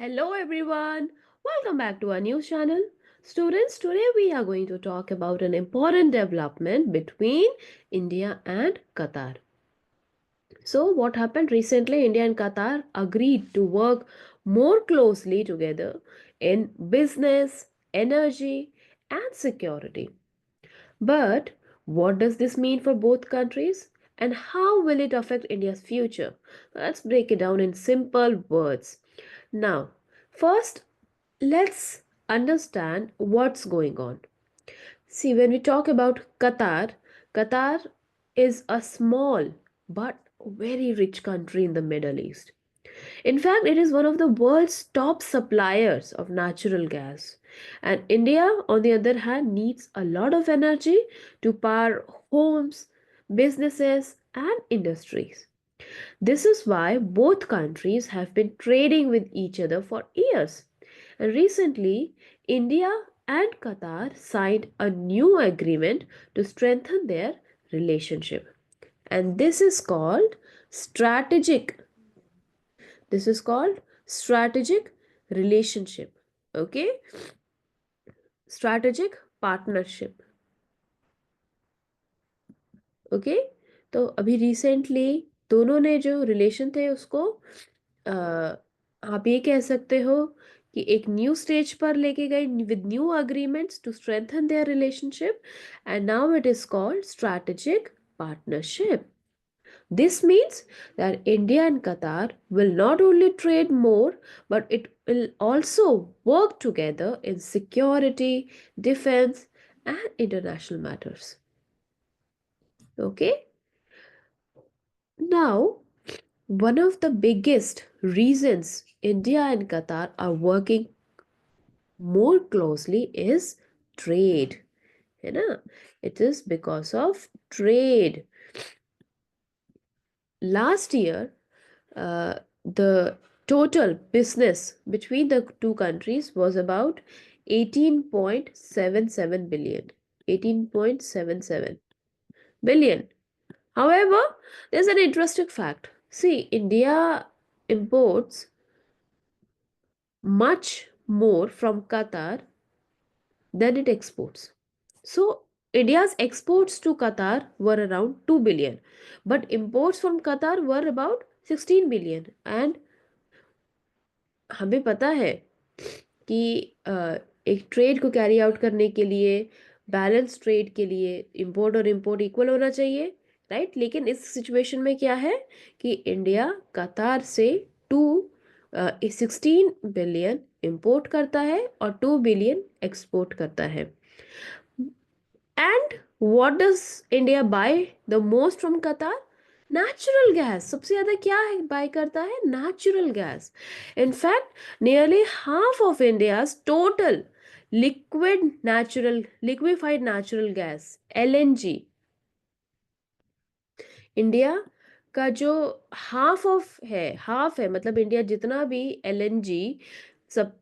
Hello everyone, welcome back to our news channel. Students, today we are going to talk about an important development between India and Qatar. So, what happened recently? India and Qatar agreed to work more closely together in business, energy, and security. But what does this mean for both countries? And how will it affect India's future? Let's break it down in simple words. Now, first, let's understand what's going on. See, when we talk about Qatar, Qatar is a small but very rich country in the Middle East. In fact, it is one of the world's top suppliers of natural gas. And India, on the other hand, needs a lot of energy to power homes, businesses, and industries. This is why both countries have been trading with each other for years. And recently, India and Qatar signed a new agreement to strengthen their relationship. And strategic. This is called strategic relationship. Okay? Strategic partnership. Okay, तो अभी recently दोनों ने जो relation थे उसको आप ये कह सकते हो कि एक न्यू स्टेज पर लेके गए with new agreements to strengthen their relationship and now it is called strategic partnership. This means that India and Qatar will not only trade more, but it will also work together in security, defense, and international matters. Okay? Now, one of the biggest reasons India and Qatar are working more closely is trade. है ना? It is because of trade. Last year, the total business between the two countries was about 18.77 billion. 18.77 billion. However, there's an interesting fact. See, India imports much more from Qatar than it exports. So, India's exports to Qatar were around 2 billion, but imports from Qatar were about 16 billion. And हमें पता है कि एक trade को carry out करने के लिए, balance trade के लिए इंपोर्ट और इंपोर्ट इक्वल होना चाहिए, राइट? लेकिन इस सिचुएशन में क्या है कि इंडिया कतार से 16 बिलियन इंपोर्ट करता है और 2 बिलियन एक्सपोर्ट करता है. And what does India buy the most from Qatar? Natural gas. सबसे ज्यादा क्या है बाय करता है? Natural gas. In fact nearly half of India's total liquefied natural gas LNG, India का जो हाफ है, मतलब इंडिया जितना भी LNG सब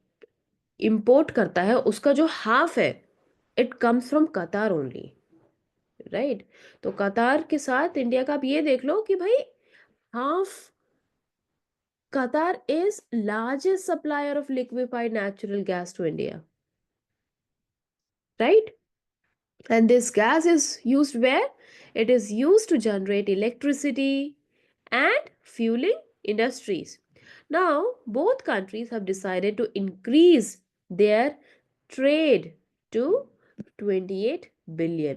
इंपोर्ट करता है उसका जो हाफ है, इट कम्स फ्रॉम कतार ओनली, राइट? तो कतार के साथ इंडिया का आप ये देख लो कि भाई half Qatar is largest supplier of liquefied natural gas to India, right? And this gas is used where? It is used to generate electricity and fueling industries. Now, both countries have decided to increase their trade to 28 billion.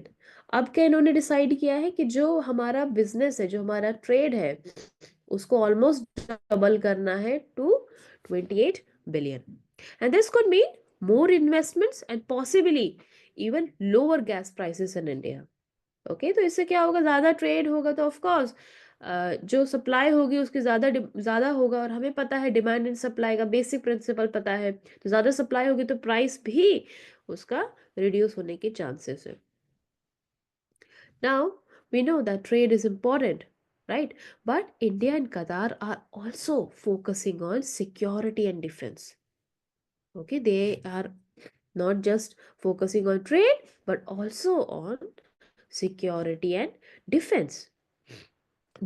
अब क्या इन्होंने decide किया है कि जो हमारा business है, जो हमारा ट्रेड है, उसको ऑलमोस्ट डबल करना है to 28 billion. And this could mean more investments and possibly even lower gas prices in India. Okay, तो इससे क्या होगा? ज़्यादा ट्रेड होगा तो ऑफ कोर्स जो सप्लाई होगी उसकी ज़्यादा होगा, और हमें पता है डिमांड एंड सप्लाई का बेसिक प्रिंसिपल पता है. तो ज़्यादा सप्लाई होगी तो प्राइस भी उसका रिड्यूस होने के चांसेस है. Now we know that trade is important, right? But India and Qatar are also focusing on security and defense. Okay, they are not just focusing on trade but also on security and defense.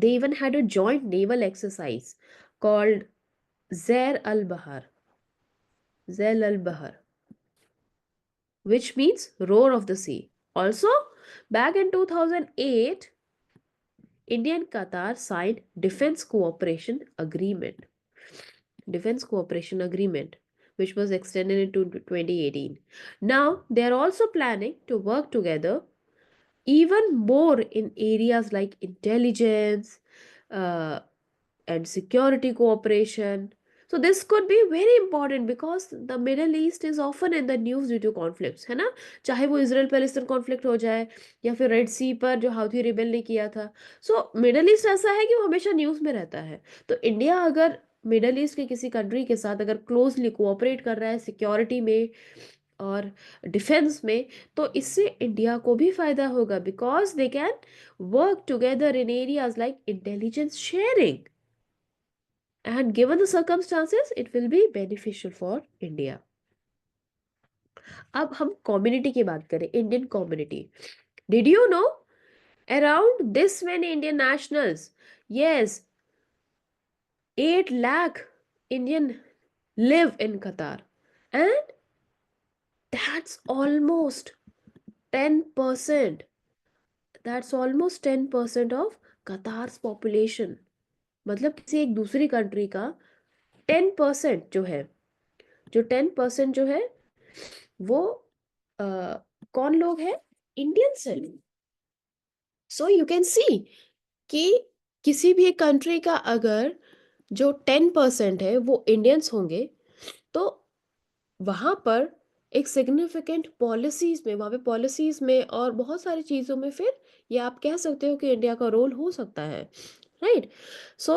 They even had a joint naval exercise called Zair al Bahar. Zell al Bahar, which means roar of the sea. Also, back in 2008, India and Qatar signed defense cooperation agreement, which was extended into 2018. Now, they are also planning to work together even more in areas like intelligence, uh, and security cooperation. So this could be very important because the Middle East is often in the news due to conflicts, है ना? चाहे वो Israel Palestine conflict हो जाए या फिर red सी पर जो हाउथी रिबेल ने किया था. सो मिडल ईस्ट ऐसा है कि वो हमेशा न्यूज़ में रहता है. तो इंडिया अगर मिडल ईस्ट के किसी कंट्री के साथ अगर क्लोजली कोऑपरेट कर रहा है सिक्योरिटी में और डिफेंस में, तो इससे इंडिया को भी फायदा होगा because they can work together in areas like intelligence sharing. And given the circumstances, it will be beneficial for India. अब हम कम्युनिटी की बात करें, Indian community. Did you know around this many Indian nationals? Yes, 8 lakh Indian live in Qatar, and that's almost 10%. That's almost 10% of Qatar's population. मतलब किसी एक दूसरी country का 10% जो है, जो 10% जो है वो अ, कौन लोग हैं? इंडियंस हैं. सो यू कैन सी कि किसी भी एक कंट्री का अगर जो 10% है वो इंडियंस होंगे, तो वहाँ पर एक सिग्निफिकेंट पॉलिसीज में, वहाँ पे पॉलिसीज में और बहुत सारी चीज़ों में फिर ये आप कह सकते हो कि इंडिया का रोल हो सकता है, right? So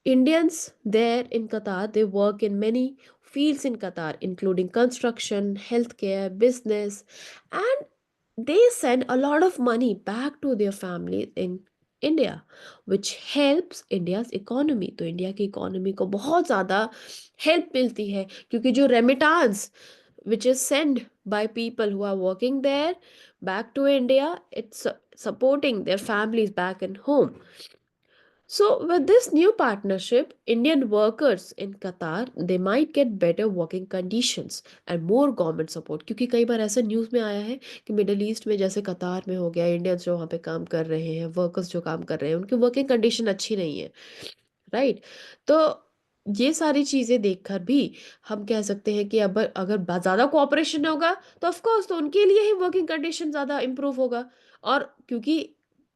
Indians there in Qatar, they work in many fields in Qatar, including construction, healthcare, business, and they send a lot of money back to their families in India, which helps India's economy. तो India की economy को बहुत ज़्यादा help मिलती है क्योंकि जो remittance which is sent by people who are working there back to India, it's supporting their families back in home. So, with this new partnership, Indian workers in Qatar they might get better working conditions and more government support. क्योंकि कई बार ऐसा news में आया है कि middle east में जैसे कतार में हो गया, इंडियंस जो वहाँ पे काम कर रहे हैं, वर्कर्स जो काम कर रहे हैं, उनकी वर्किंग कंडीशन अच्छी नहीं है, राइट? तो ये सारी चीज़ें देखकर भी हम कह सकते हैं कि अब अगर ज़्यादा कोऑपरेशन होगा तो ऑफ कोर्स तो उनके लिए ही वर्किंग कंडीशन ज़्यादा इम्प्रूव होगा. और क्योंकि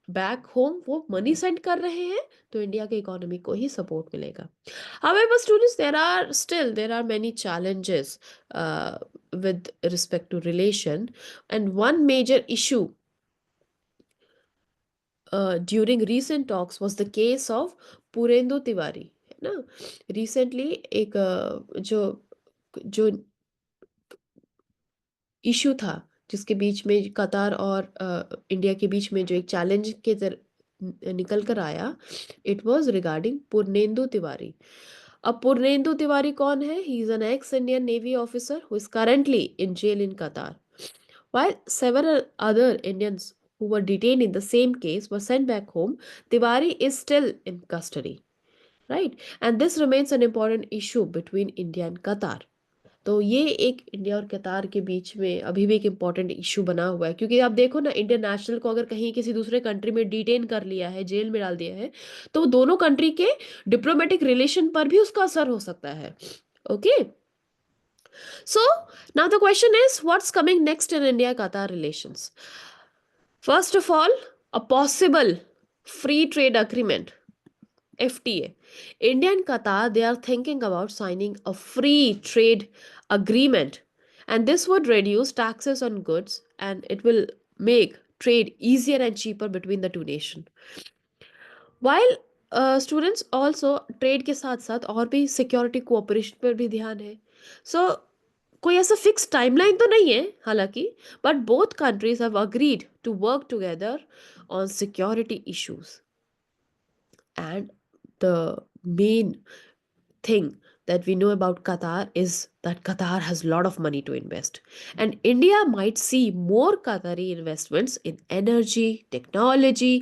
बैक होम वो मनी सेंड कर रहे हैं, तो इंडिया के इकोनॉमी को ही सपोर्ट मिलेगा. However, students, there are many challenges with respect to relation, and one major issue during recent talks was the case of Purnendu Tiwari, है ना? रिसेंटली एक जो जो इशू था जिसके बीच में कतार और इंडिया के बीच में जो एक चैलेंज के निकल कर आया, it was regarding Purnendu Tiwari. अब पूर्णेंदु तिवारी कौन है? He is an ex Indian navy officer who is currently in jail in Qatar. While several other Indians who were detained in the same case were sent back home, Tiwari is still in custody, right? And this remains an important issue between India and Qatar. तो ये एक India और कतार के बीच में अभी भी एक इम्पॉर्टेंट इशू बना हुआ है क्योंकि आप देखो ना, इंडियन नेशनल को अगर कहीं किसी दूसरे कंट्री में डिटेन कर लिया है, जेल में डाल दिया है, तो दोनों कंट्री के डिप्लोमेटिक रिलेशन पर भी उसका असर हो सकता है. Okay, so now the question is what's coming next in India Qatar relations. First of all, a possible free trade agreement, FTA. India and Qatar, they are thinking about signing a free trade agreement, and this would reduce taxes on goods and it will make trade easier and cheaper between the two nations. While students also trade के साथ साथ और भी security cooperation पर भी ध्यान है. सो कोई ऐसा फिक्स टाइमलाइन तो नहीं है हालांकि, but both countries have agreed to work together on security issues. And the main thing that we know about Qatar is that Qatar has a lot of money to invest. And India might see more Qatari investments in energy, technology,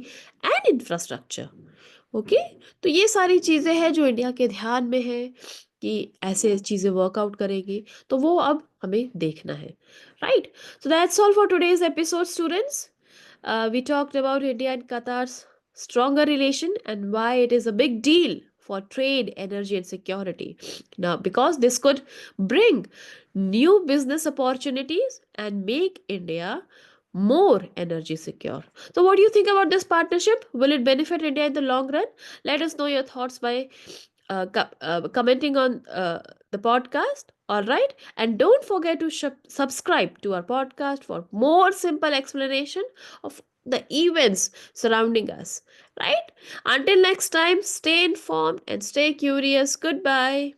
and infrastructure. Okay, तो ये सारी चीज़ें हैं जो India के ध्यान में है कि ऐसे चीज़ें वर्कआउट करेंगी, तो वो अब हमें देखना है, right? So that's all for today's episode, students. We talked about India and Qatar's stronger relation and why it is a big deal for trade, energy, and security. Now, because this could bring new business opportunities and make India more energy secure. So, what do you think about this partnership? Will it benefit India in the long run? Let us know your thoughts by commenting on the podcast. All right. And don't forget to subscribe to our podcast for more simple explanation of the events surrounding us. Right. Until next time, stay informed and stay curious. Goodbye.